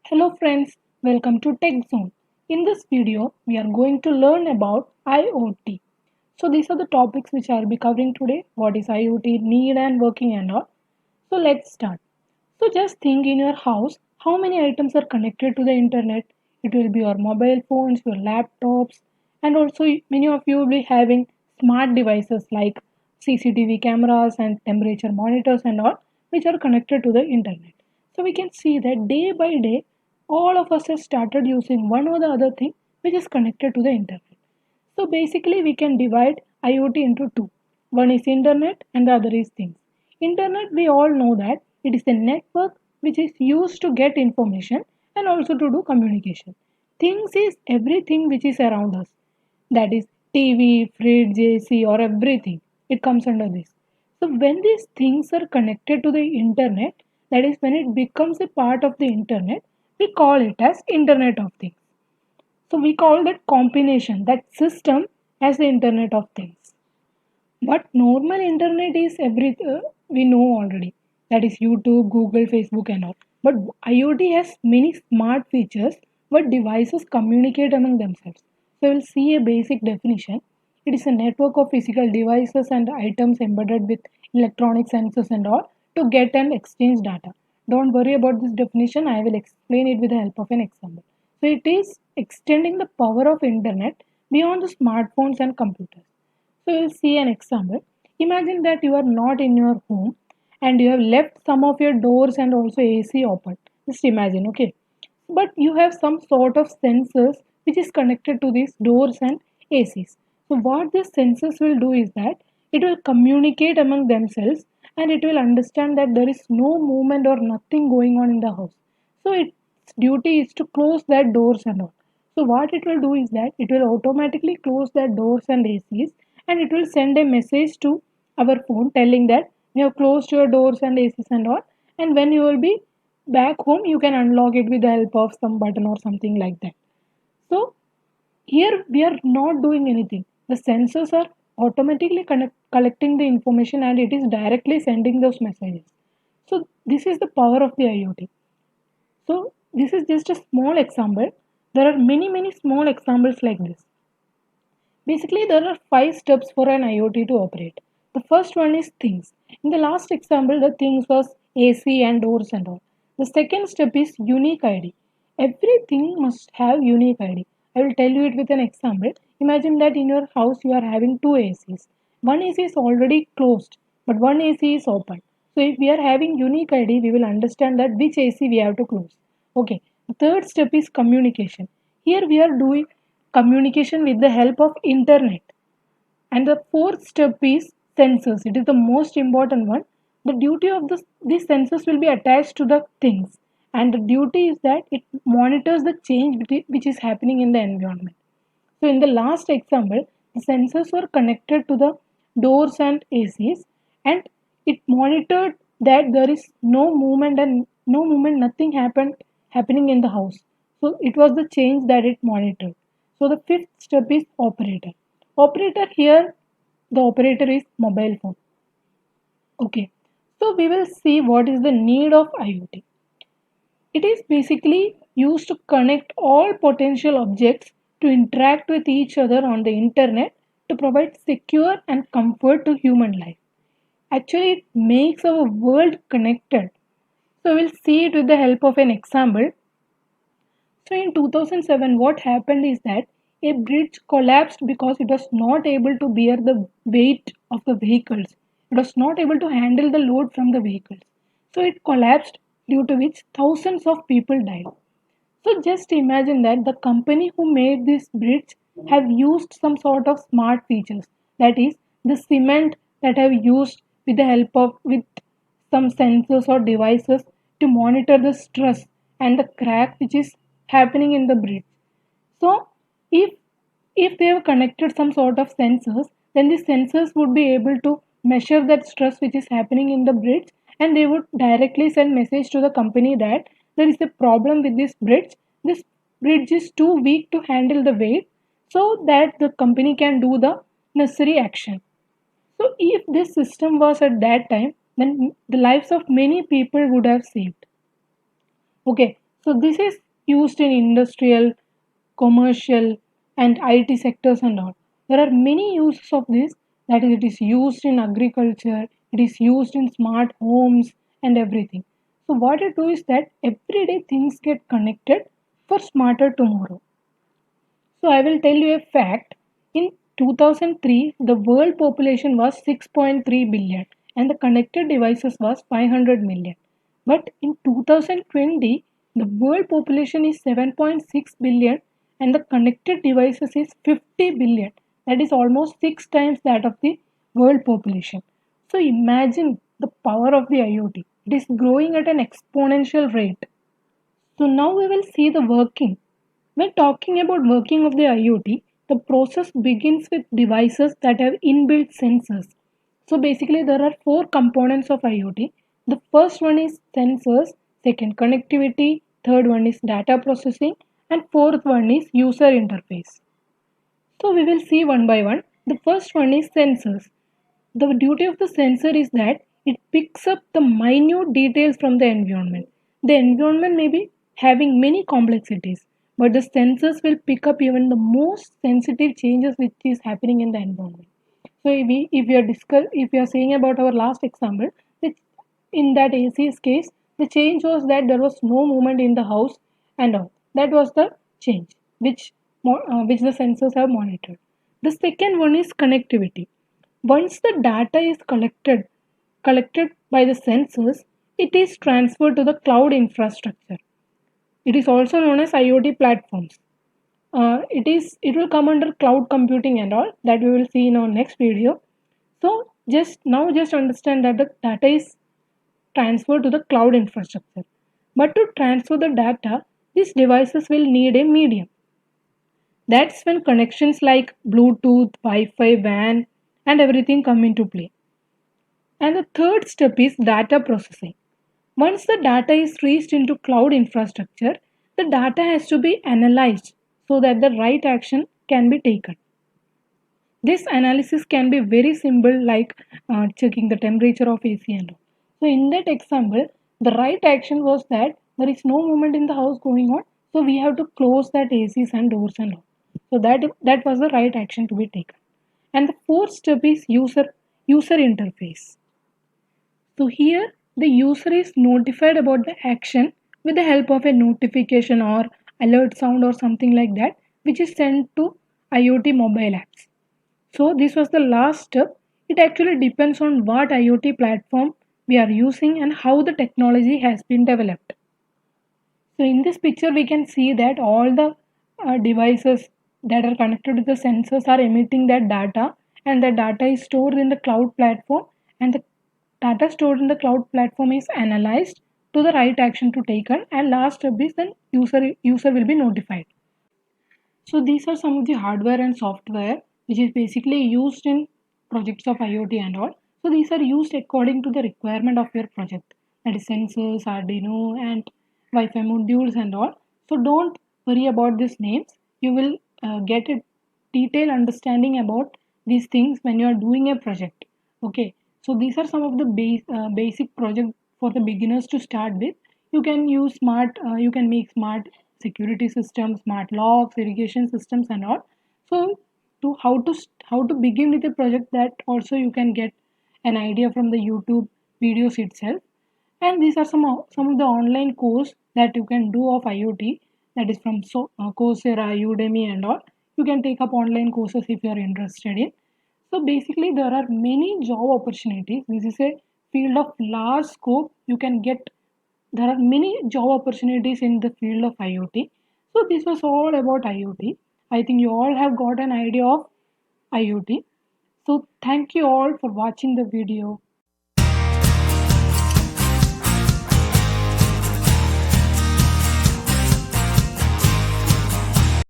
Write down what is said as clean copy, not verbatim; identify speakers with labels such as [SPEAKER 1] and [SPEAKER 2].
[SPEAKER 1] Hello friends, welcome to Tech Zone. In this video, we are going to learn about IoT. So these are the topics which I'll be covering today. What is IoT, need and working and all. So let's start. So just think in your house, how many items are connected to the internet? It will be your mobile phones, your laptops, and also many of you will be having smart devices like CCTV cameras and temperature monitors and all, which are connected to the internet. So we can see that day by day, all of us have started using one or the other thing which is connected to the internet. So basically, we can divide IoT into two. One is internet and the other is things. Internet, we all know that it is a network which is used to get information and also to do communication. Things is everything which is around us. That is TV, fridge, AC, or everything. It comes under this. So when these things are connected to the internet, that is when it becomes a part of the internet, we call it as Internet of Things. So we call that combination, that system as the Internet of Things. But normal internet is we know already. That is YouTube, Google, Facebook, and all. But IoT has many smart features where devices communicate among themselves. So we'll see a basic definition. It is a network of physical devices and items embedded with electronic sensors and all to get and exchange data. Don't worry about this definition. I will explain it with the help of an example. So it is extending the power of internet beyond the smartphones and computers. So you'll see an example. Imagine that you are not in your home and you have left some of your doors and also AC open. Just imagine, okay? But you have some sort of sensors which is connected to these doors and ACs. So what these sensors will do is that it will communicate among themselves and it will understand that there is no movement or nothing going on in the house. So its duty is to close that doors and all. So what it will do is that it will automatically close that doors and ACs and it will send a message to our phone telling that you have closed your doors and ACs and all, and when you will be back home you can unlock it with the help of some button or something like that. So here we are not doing anything. The sensors are automatically collecting the information and it is directly sending those messages. So this is the power of the IoT. So this is just a small example. There are many small examples like this. Basically, there are five steps for an IoT to operate. The first one is things. In the last example, the things was AC and doors and all. The second step is unique ID. Everything must have unique ID. I will tell you it with an example. Imagine that in your house you are having two ACs. One AC is already closed, but one AC is open. So if we are having unique ID, we will understand that which AC we have to close. Okay. The third step is communication. Here we are doing communication with the help of internet. And the fourth step is sensors. It is the most important one. The duty of these sensors will be attached to the things, and the duty is that it monitors the change which is happening in the environment. So in the last example, the sensors were connected to the doors and ACs, and it monitored that there is no movement and no movement, nothing happening in the house. So it was the change that it monitored. So the fifth step is operator. Operator here, the operator is mobile phone. Okay. So we will see what is the need of IoT. It is basically used to connect all potential objects to interact with each other on the internet to provide secure and comfort to human life. Actually, it makes our world connected. So we'll see it with the help of an example. So in 2007, what happened is that a bridge collapsed because it was not able to bear the weight of the vehicles. It was not able to handle the load from the vehicles. So it collapsed, due to which thousands of people died. So just imagine that the company who made this bridge have used some sort of smart features. That is the cement that have used with the help of with some sensors or devices to monitor the stress and the crack which is happening in the bridge. So if they have connected some sort of sensors, then the sensors would be able to measure that stress which is happening in the bridge, and they would directly send message to the company that there is a problem with this bridge. This bridge is too weak to handle the weight, so that the company can do the necessary action. So if this system was at that time, then the lives of many people would have saved. Okay, So this is used in industrial, commercial, and IT sectors and all. There are many uses of this. That is, it is used in agriculture, it is used in smart homes and everything. So what it do is that everyday things get connected for smarter tomorrow. So I will tell you a fact. In 2003, the world population was 6.3 billion and the connected devices was 500 million. But in 2020, the world population is 7.6 billion and the connected devices is 50 billion. That is almost 6 times that of the world population. So imagine the power of the IoT. It is growing at an exponential rate. So now we will see the working. When talking about working of the IoT, the process begins with devices that have inbuilt sensors. So basically there are four components of IoT. The first one is sensors, second connectivity, third one is data processing, and fourth one is user interface. So we will see one by one. The first one is sensors. The duty of the sensor is that it picks up the minute details from the environment. The environment may be having many complexities, but the sensors will pick up even the most sensitive changes which is happening in the environment. So if we are saying about our last example, in that AC's case, the change was that there was no movement in the house and all. That was the change which the sensors have monitored. The second one is connectivity. Once the data is collected by the sensors, it is transferred to the cloud infrastructure. It is also known as IoT platforms. It will come under cloud computing and all that we will see in our next video. So just understand that the data is transferred to the cloud infrastructure. But to transfer the data, these devices will need a medium. That's when connections like Bluetooth, Wi-Fi, WAN, and everything come into play. And the third step is data processing. Once the data is reached into cloud infrastructure, the data has to be analyzed so that the right action can be taken. This analysis can be very simple, like checking the temperature of AC and all. So, in that example, the right action was that there is no movement in the house going on, so we have to close that ACs and doors and all. So that was the right action to be taken. And the fourth step is user interface. So here the user is notified about the action with the help of a notification or alert sound or something like that, which is sent to IoT mobile apps. So this was the last step. It actually depends on what IoT platform we are using and how the technology has been developed. So in this picture we can see that all the devices that are connected to the sensors are emitting that data, and the data is stored in the cloud platform, and the data stored in the cloud platform is analyzed to the right action to taken, and last step is then user will be notified. So these are some of the hardware and software which is basically used in projects of IoT and all. So these are used according to the requirement of your project. That is sensors, Arduino, and Wi-Fi modules and all. So don't worry about these names. You will get a detailed understanding about these things when you are doing a project. Okay. So these are some of the basic project for the beginners to start with. You can use smart. You can make smart security systems, smart locks, irrigation systems, and all. So, how to begin with a project, that also you can get an idea from the YouTube videos itself. And these are some of the online course that you can do of IoT. That is from Coursera, Udemy, and all. You can take up online courses if you are interested in. So basically, there are many job opportunities. This is a field of large scope. There are many job opportunities in the field of IoT. So this was all about IoT. I think you all have got an idea of IoT. So thank you all for watching the video.